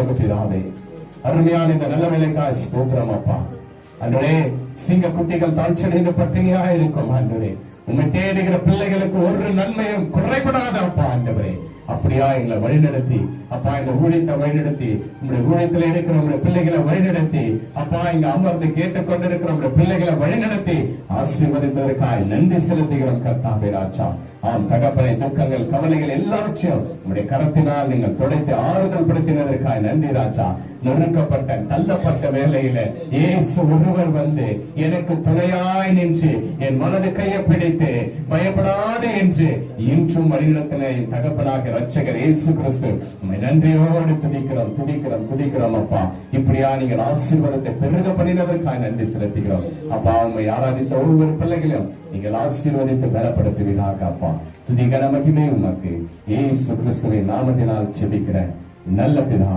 பரலோக பிதாவே, அருமையான இந்த நல்ல வேலைக்காய் ஸ்தோத்திரம் அப்பா. ஆண்டவரே, சிங்க குட்டிகள் தாழ்ச்சடைந்து பட்டினியா இருக்கும் ஆண்டவரே. உண்மை தேடுகிற பிள்ளைகளுக்கு ஒரு நன்மையும் குறைபடாத அப்பா ஆண்டவரே. அப்படியா எங்களை வழிநடத்தி அப்பா, இந்த ஊழியத்தை வழிநடத்தி, உங்களுடைய ஊழியத்தில் இருக்கிற உங்களுடைய பிள்ளைகளை வழிநடத்தி அப்பா, இங்க அமர்ந்து கேட்டுக்கொண்டிருக்கிற உங்களுடைய பிள்ளைகளை வழிநடத்தி ஆசீர்வதிப்பதற்காக நன்றி செலுத்துகிறோம் கர்த்தாவே ராஜா. ஆம் தகப்பனை, துக்கங்கள் கவலைகள் எல்லாவற்றையும் உங்களுடைய கரத்தினால் நீங்கள் துடைத்து ஆறுதல் படுத்தினதற்காக நன்றி ராஜா. நொறுக்கப்பட்ட தள்ளப்பட்ட வேலையில இயேசு ஒருவர் வந்து எனக்கு துணையாய் நின்று என் வலது கையை பிடித்து பயப்படாது என்று இன்றும் வழிநடத்தின என் தகப்பனாக ரட்சகர் இயேசு கிறிஸ்து, உம்மை நன்றியோடு துதிக்கிறோம் துதிக்கிறோம் துதிக்கிறோம் அப்பா. இப்படியா நீங்கள் ஆசீர்வாதத்தை பெருக பண்ணினதற்காக நன்றி செலுத்துகிறோம் அப்பா. உம்மை ஆராதித்த ஒவ்வொரு பிள்ளைகளையும் நீங்கள் ஆசீர்வதித்து பலப்படுத்துவீராக அப்பா. துதி கன மகிமை உமக்கு இயேசு கிறிஸ்துவின் நாமத்தினால் ஜெபிக்கிற நல்ல பிதாவே.